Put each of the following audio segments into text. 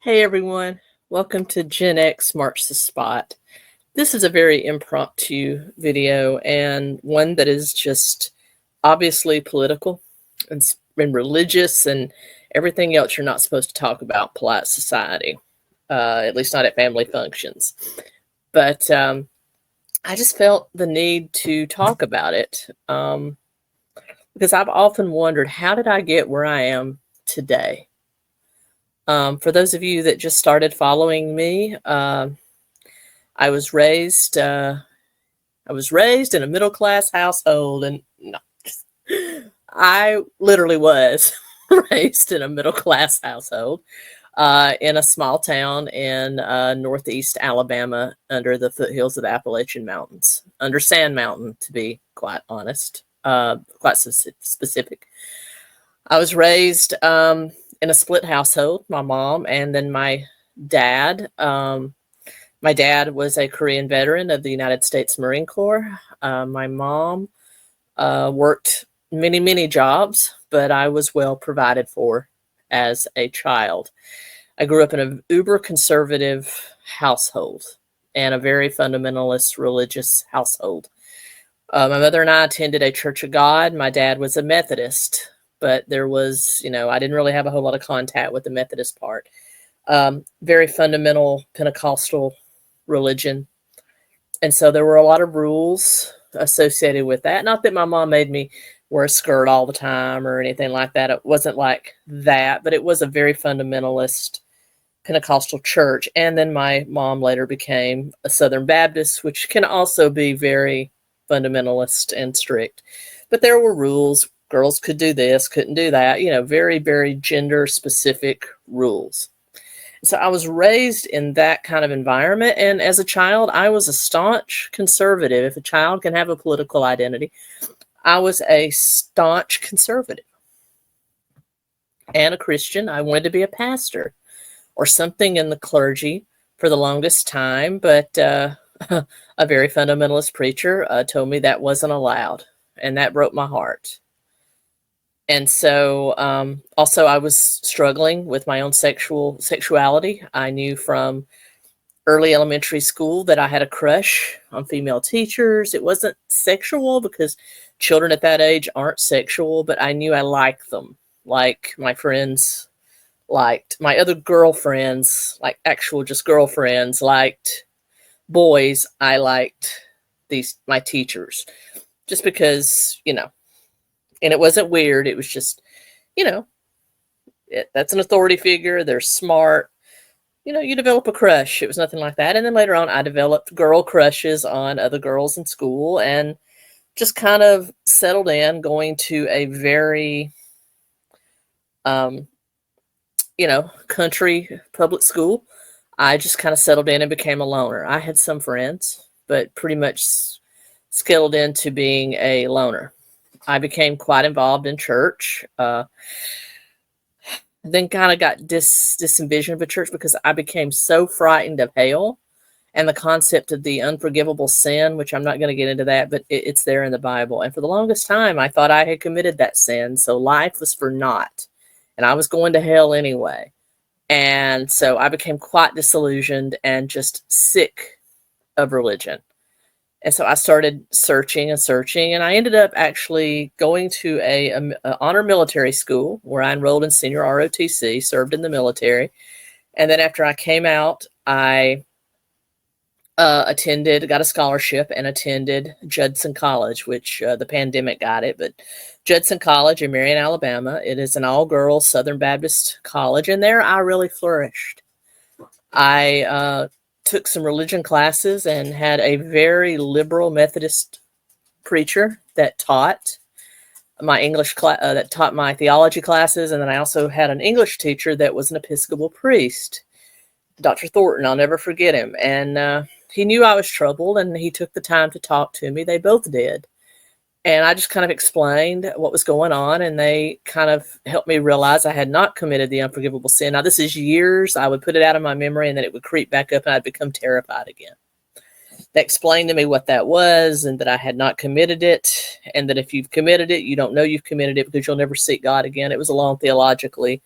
Hey everyone, welcome to Gen X March the Spot. This is a very impromptu video and one that is just obviously political and religious and everything else you're not supposed to talk about in polite society, at least not at family functions. But I just felt the need to talk about it because I've often wondered, how did I get where I am today? For those of you that just started following me, I was raised in a middle-class household, and no, I literally was raised in a middle-class household in a small town in northeast Alabama, under the foothills of the Appalachian Mountains, under Sand Mountain, to be quite honest, quite specific. I was raised in a split household, my mom and then my dad. My dad was a Korean veteran of the United States Marine Corps. My mom worked many jobs, but I was well provided for as a child. I grew up in an uber conservative household and a very fundamentalist religious household. My mother and I attended a Church of God. My dad was a Methodist, but there was, I didn't really have a whole lot of contact with the Methodist part. Very fundamental Pentecostal religion. And so there were a lot of rules associated with that. Not that my mom made me wear a skirt all the time or anything like that. It wasn't like that, but it was a very fundamentalist Pentecostal church. And then my mom later became a Southern Baptist, which can also be very fundamentalist and strict. But there were rules. Girls could do this, couldn't do that, very gender specific rules. So I was raised in that kind of environment. And as a child, I was a staunch conservative. If a child can have a political identity, I was a staunch conservative and a Christian. I wanted to be a pastor or something in the clergy for the longest time. But a very fundamentalist preacher told me that wasn't allowed. And that broke my heart. And so also I was struggling with my own sexuality. I knew from early elementary school that I had a crush on female teachers. It wasn't sexual because children at that age aren't sexual, but I knew I liked them. Like my friends liked, my other girlfriends, like actual just girlfriends, liked boys. I liked my teachers just because, and it wasn't weird. It was just, that's an authority figure. They're smart. You develop a crush. It was nothing like that. And then later on, I developed girl crushes on other girls in school and just kind of settled in going to a very, country public school. I just kind of settled in and became a loner. I had some friends, but pretty much scaled into being a loner. I became quite involved in church, then kind of got disenvisioned of a church because I became so frightened of hell and the concept of the unforgivable sin, which I'm not going to get into that, but it's there in the Bible. And for the longest time, I thought I had committed that sin, so life was for naught, and I was going to hell anyway. And so I became quite disillusioned and just sick of religion. And so I started searching, and I ended up actually going to a honor military school where I enrolled in senior ROTC, served in the military. And then after I came out, I got a scholarship and attended Judson College, which the pandemic got it, but Judson College in Marion, Alabama. It is an all-girls Southern Baptist college, and there I really flourished. I took some religion classes and had a very liberal Methodist preacher that taught my English class, that taught my theology classes. And then I also had an English teacher that was an Episcopal priest, Dr. Thornton. I'll never forget him. And he knew I was troubled and he took the time to talk to me. They both did. And I just kind of explained what was going on, and they kind of helped me realize I had not committed the unforgivable sin. Now, this is years. I would put it out of my memory, and then it would creep back up, and I'd become terrified again. They explained to me what that was, and that I had not committed it, and that if you've committed it, you don't know you've committed it because you'll never seek God again. It was a long, theologically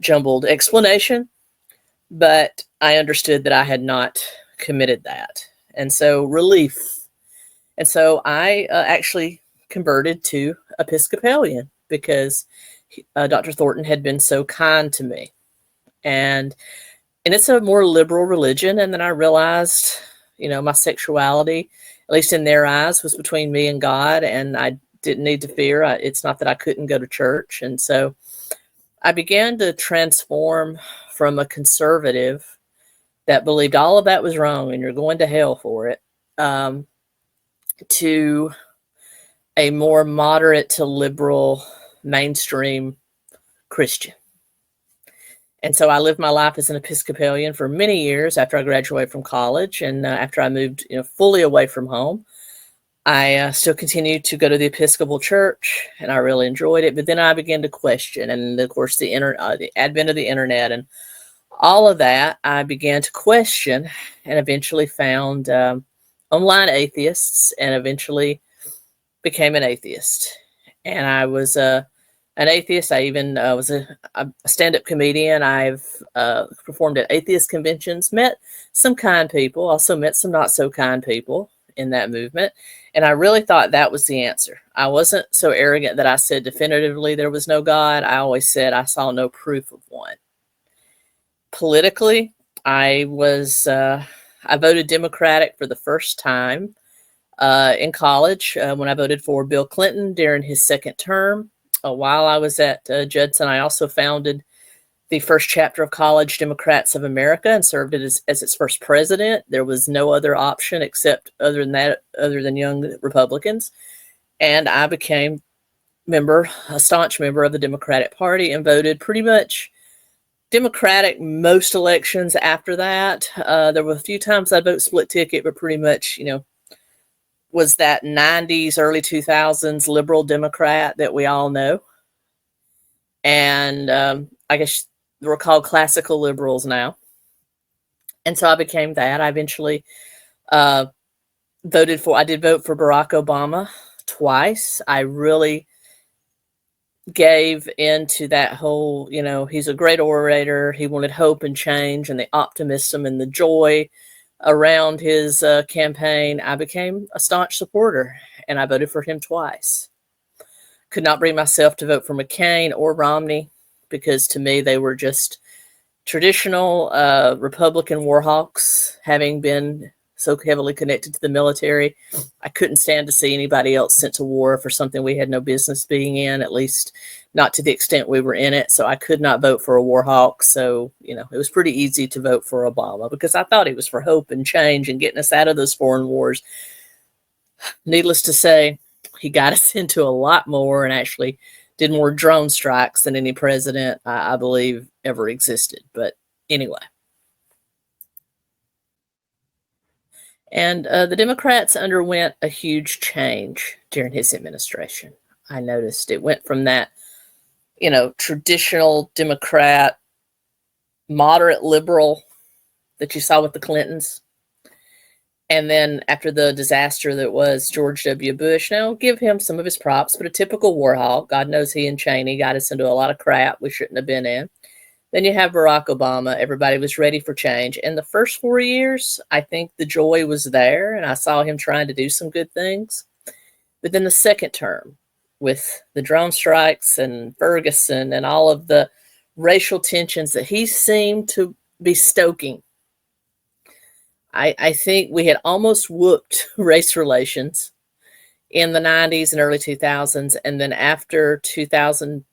jumbled explanation. but I understood that I had not committed that. And so relief. And so I actually converted to Episcopalian because Dr. Thornton had been so kind to me. And it's a more liberal religion. And then I realized, my sexuality, at least in their eyes, was between me and God, and I didn't need to fear. It's not that I couldn't go to church. And so I began to transform from a conservative that believed all of that was wrong and you're going to hell for it, to a more moderate to liberal mainstream Christian. And so I lived my life as an Episcopalian for many years after I graduated from college, and after I moved fully away from home. I still continued to go to the Episcopal Church, and I really enjoyed it. But then I began to question, and of course the advent of the internet and all of that, I began to question, and eventually found online atheists, and eventually became an atheist. And I was an atheist. I even was a stand-up comedian. I've performed at atheist conventions, met some kind people, also met some not so kind people in that movement. And I really thought that was the answer. I wasn't so arrogant that I said definitively there was no God. I always said I saw no proof of one. Politically, I voted Democratic for the first time in college when I voted for Bill Clinton during his second term. While I was at Judson, I also founded the first chapter of College Democrats of America and served it as its first president. There was no other option other than young Republicans. And I became a staunch member of the Democratic Party and voted pretty much Democratic most elections after that. There were a few times I'd vote split ticket, but pretty much, was that 90s, early 2000s liberal Democrat that we all know. And I guess we're called classical liberals now. And so I became that. I eventually I did vote for Barack Obama twice. I really gave into that whole, he's a great orator. He wanted hope and change and the optimism and the joy around his campaign. I became a staunch supporter, and I voted for him twice. Could not bring myself to vote for McCain or Romney because to me they were just traditional Republican war hawks, having been so heavily connected to the military. I couldn't stand to see anybody else sent to war for something we had no business being in, at least not to the extent we were in it. So I could not vote for a war hawk. So, it was pretty easy to vote for Obama because I thought he was for hope and change and getting us out of those foreign wars. Needless to say, he got us into a lot more and actually did more drone strikes than any president, I believe, ever existed. But anyway. And the Democrats underwent a huge change during his administration. I noticed it went from that, traditional Democrat, moderate liberal that you saw with the Clintons. And then after the disaster that was George W. Bush, now give him some of his props, but a typical war hawk. God knows he and Cheney got us into a lot of crap we shouldn't have been in. Then you have Barack Obama. Everybody was ready for change. In the first 4 years, I think the joy was there, and I saw him trying to do some good things. But then the second term, with the drone strikes and Ferguson and all of the racial tensions that he seemed to be stoking, I think we had almost whooped race relations in the 90s and early 2000s. And then after 2000,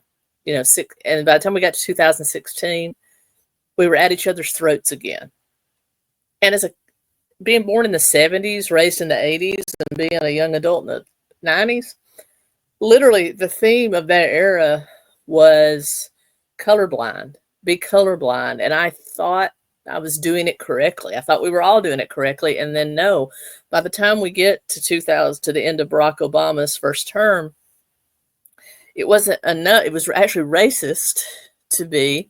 and by the time we got to 2016, we were at each other's throats again. And being born in the 70s, raised in the 80s, and being a young adult in the 90s, literally the theme of that era was colorblind, be colorblind. And I thought I was doing it correctly. I thought we were all doing it correctly. And then no, by the time we get to the end of Barack Obama's first term, it wasn't enough. It was actually racist to be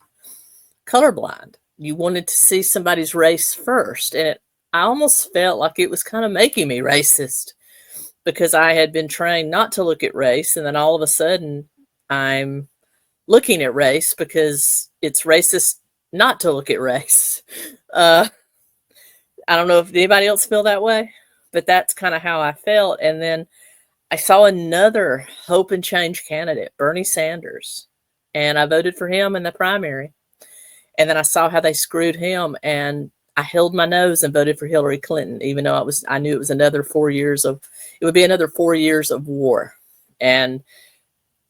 colorblind. You wanted to see somebody's race first. And I almost felt like it was kind of making me racist because I had been trained not to look at race. And then all of a sudden I'm looking at race because it's racist not to look at race. I don't know if anybody else feel that way, but that's kind of how I felt. And then I saw another hope and change candidate, Bernie Sanders, and I voted for him in the primary. And then I saw how they screwed him, and I held my nose and voted for Hillary Clinton, even though I knew it was another 4 years of, it would be another 4 years of war and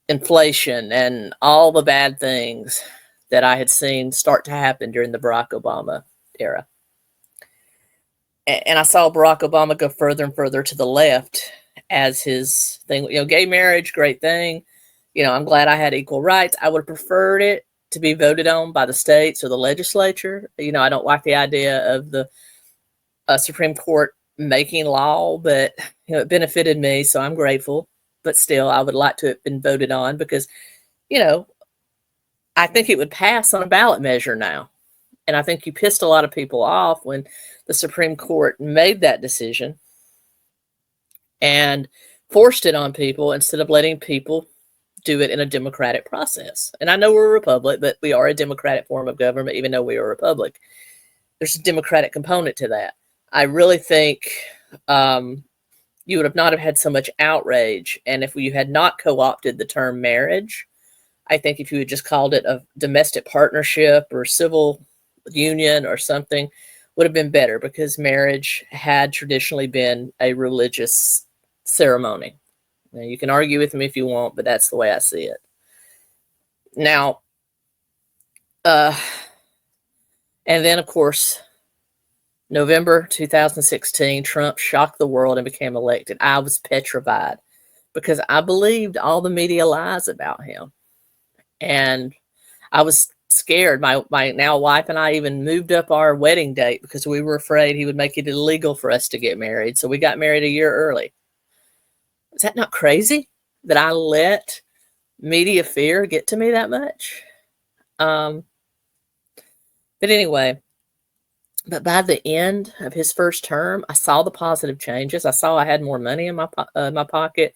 inflation and all the bad things that I had seen start to happen during the Barack Obama era. And I saw Barack Obama go further and further to the left as his thing. You know, gay marriage, great thing. You know, I'm glad I had equal rights. I would have preferred it to be voted on by the states or the legislature. You know, I don't like the idea of the Supreme Court making law, but, you know, it benefited me, so I'm grateful. But still, I would like to have been voted on because, you know, I think it would pass on a ballot measure now. And I think you pissed a lot of people off when the Supreme Court made that decision and forced it on people instead of letting people do it in a democratic process. And I know we're a republic, but we are a democratic form of government, even though we are a republic. There's a democratic component to that. I really think you would have not have had so much outrage. And if you had not co-opted the term marriage, I think if you had just called it a domestic partnership or civil union or something, would have been better, because marriage had traditionally been a religious ceremony. Now, you can argue with me if you want, but that's the way I see it. Now, and then, of course, November 2016, Trump shocked the world and became elected. I was petrified because I believed all the media lies about him. And I was scared. My now wife and I even moved up our wedding date because we were afraid he would make it illegal for us to get married. So we got married a year early. Is that not crazy that I let media fear get to me that much? But anyway, but by the end of his first term, I saw the positive changes. I saw I had more money in my pocket,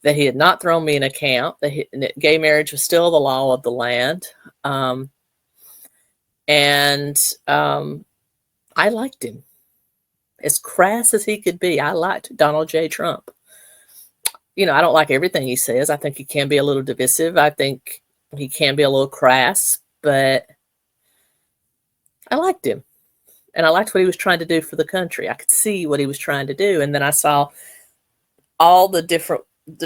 that he had not thrown me an account, that gay marriage was still the law of the land. I liked him. As crass as he could be, I liked Donald J. Trump. You know, I don't like everything he says. I think he can be a little divisive. I think he can be a little crass, but I liked him. And I liked what he was trying to do for the country. I could see what he was trying to do. And then I saw all the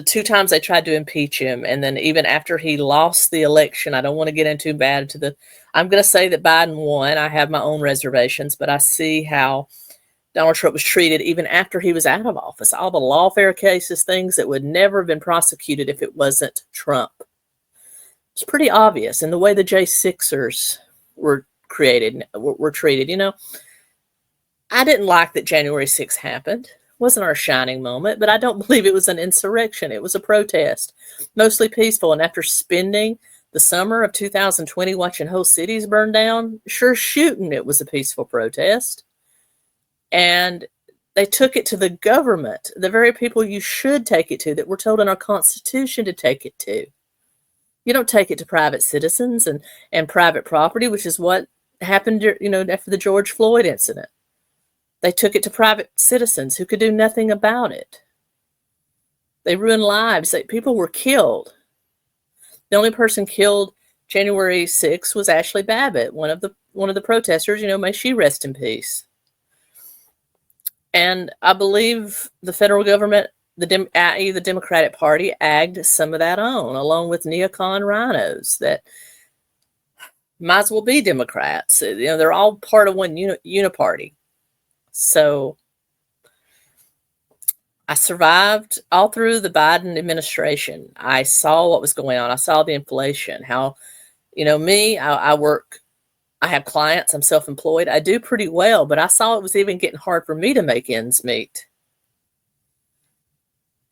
2 times they tried to impeach him. And then even after he lost the election, I don't want to get into bad to the, I'm going to say that Biden won. I have my own reservations, but I see how Donald Trump was treated even after he was out of office. All the lawfare cases, things that would never have been prosecuted if it wasn't Trump. It's pretty obvious. And the way the J6ers were treated, you know. I didn't like that January 6th happened. It wasn't our shining moment, but I don't believe it was an insurrection. It was a protest, mostly peaceful. And after spending the summer of 2020 watching whole cities burn down, sure shooting it was a peaceful protest. And they took it to the government, the very people you should take it to, that we're told in our Constitution to take it to. You don't take it to private citizens and private property, which is what happened, you know, after the George Floyd incident. They took it to private citizens who could do nothing about it. They ruined lives. People were killed. The only person killed January 6th was Ashley Babbitt, one of the protesters. You know, may she rest in peace. And I believe the federal government, the Democratic Party, egged some of that on, along with neocon rhinos that might as well be Democrats. You know, they're all part of one uniparty. So I survived all through the Biden administration. I saw what was going on. I saw the inflation, how, you know, me, I work, I have clients, I'm self-employed. I do pretty well, but I saw it was even getting hard for me to make ends meet.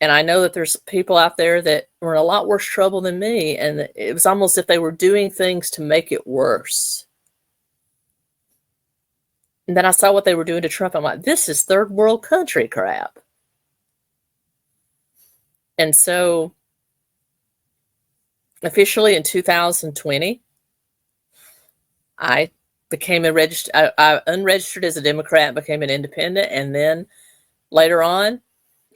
And I know that there's people out there that were in a lot worse trouble than me. And it was almost as if they were doing things to make it worse. And then I saw what they were doing to Trump. I'm like, this is third world country crap. And so officially in 2020, I became a registered, I unregistered as a Democrat and became an independent. And then later on,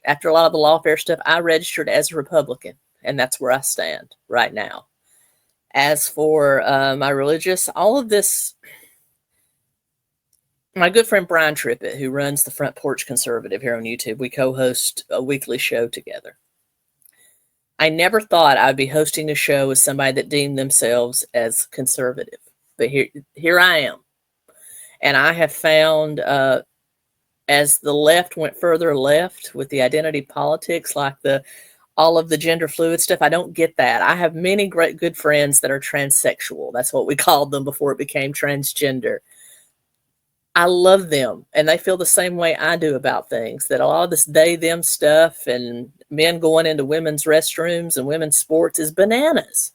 after a lot of the lawfare stuff, I registered as a Republican. And that's where I stand right now. As for my religious, all of this, my good friend Brian Trippett, who runs the Front Porch Conservative here on YouTube, we co-host a weekly show together. I never thought I'd be hosting a show with somebody that deemed themselves as conservative. But here I am. And I have found, as the left went further left with the identity politics, like all of the gender fluid stuff, I don't get that. I have many great good friends that are transsexual. That's what we called them before it became transgender. I love them, and they feel the same way I do about things, that a lot of this they, them stuff and men going into women's restrooms and women's sports is bananas.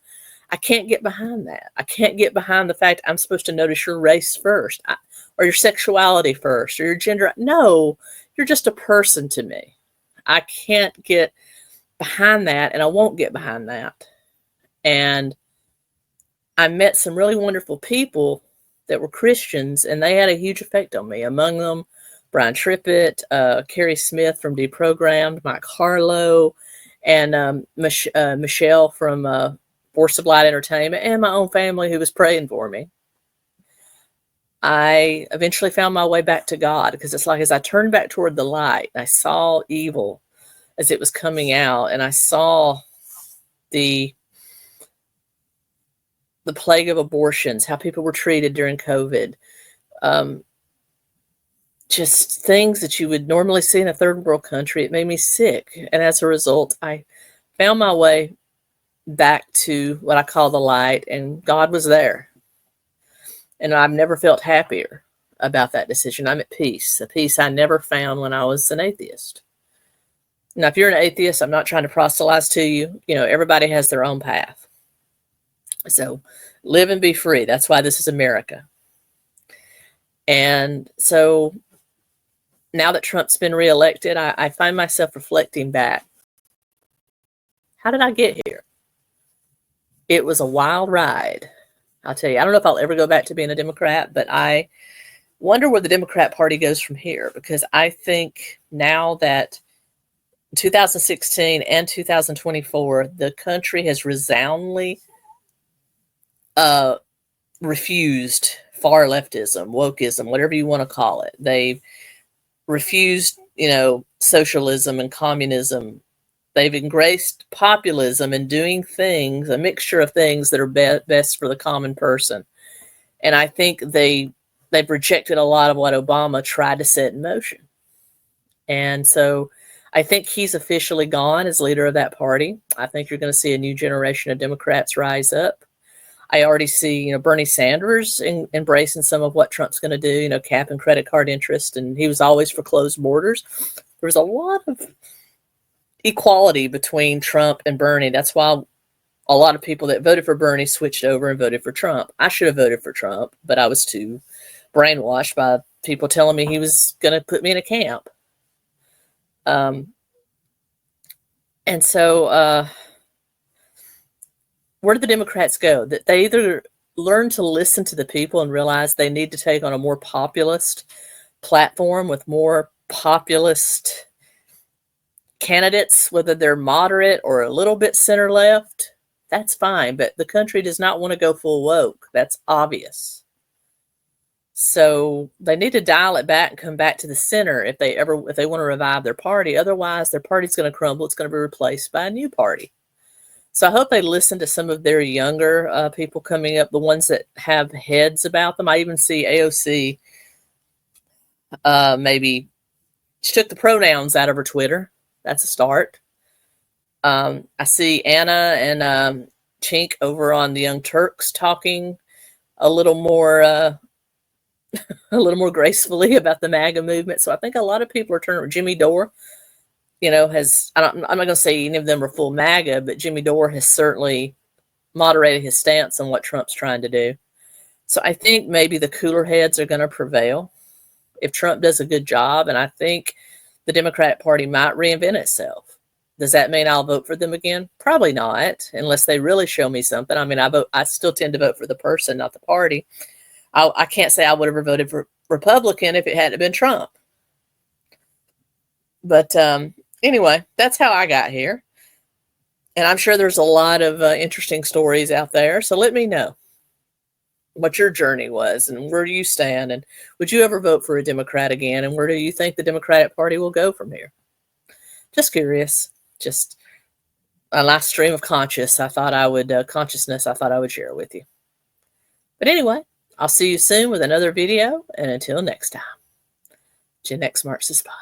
I can't get behind that. I can't get behind the fact I'm supposed to notice your race first, or your sexuality first, or your gender. No, you're just a person to me. I can't get behind that, and I won't get behind that. And I met some really wonderful people that were Christians, and they had a huge effect on me. Among them, Brian Trippett, Carrie Smith from Deprogrammed, Mike Harlow, and Michelle from Force of Light Entertainment, and my own family who was praying for me. I eventually found my way back to God, because it's like as I turned back toward the light, I saw evil as it was coming out, and I saw the plague of abortions, how people were treated during COVID, just things that you would normally see in a third world country. It made me sick. And as a result, I found my way back to what I call the light, and God was there. And I've never felt happier about that decision. I'm at peace, a peace I never found when I was an atheist. Now, if you're an atheist, I'm not trying to proselytize to you. You know, everybody has their own path. So live and be free. That's why this is America. And so now that Trump's been reelected, I find myself reflecting back. How did I get here? It was a wild ride. I'll tell you, I don't know if I'll ever go back to being a Democrat, but I wonder where the Democrat Party goes from here, because I think now that 2016 and 2024, the country has resoundingly refused far leftism, wokeism, whatever you want to call it. They've refused, socialism and communism. They've embraced populism and doing things, a mixture of things that are best for the common person. And I think they've rejected a lot of what Obama tried to set in motion. And so I think he's officially gone as leader of that party. I think you're going to see a new generation of Democrats rise up. I already see, Bernie Sanders embracing some of what Trump's going to do, capping credit card interest, and he was always for closed borders. There was a lot of equality between Trump and Bernie. That's why a lot of people that voted for Bernie switched over and voted for Trump. I should have voted for Trump, but I was too brainwashed by people telling me he was going to put me in a camp. And so where do the Democrats go? That they either learn to listen to the people and realize they need to take on a more populist platform with more populist candidates, whether they're moderate or a little bit center left, that's fine. But the country does not want to go full woke. That's obvious. So they need to dial it back and come back to the center if they want to revive their party. Otherwise, their party's going to crumble. It's going to be replaced by a new party. So I hope they listen to some of their younger people coming up, the ones that have heads about them. I even see AOC, maybe she took the pronouns out of her Twitter. That's a start. I see Anna and Chink over on the Young Turks talking a little more gracefully about the MAGA movement. So I think a lot of people are turning. Jimmy Dore, I'm not going to say any of them are full MAGA, but Jimmy Dore has certainly moderated his stance on what Trump's trying to do. So I think maybe the cooler heads are going to prevail if Trump does a good job. And I think the Democratic Party might reinvent itself. Does that mean I'll vote for them again? Probably not, unless they really show me something. I mean, I still tend to vote for the person, not the party. I can't say I would have voted for Republican if it hadn't been Trump. But anyway, that's how I got here. And I'm sure there's a lot of interesting stories out there. So let me know what your journey was and where do you stand. And would you ever vote for a Democrat again? And where do you think the Democratic Party will go from here? Just curious. Just a last stream of consciousness I thought I would share with you. But anyway, I'll see you soon with another video. And until next time, Gen X marks the spot.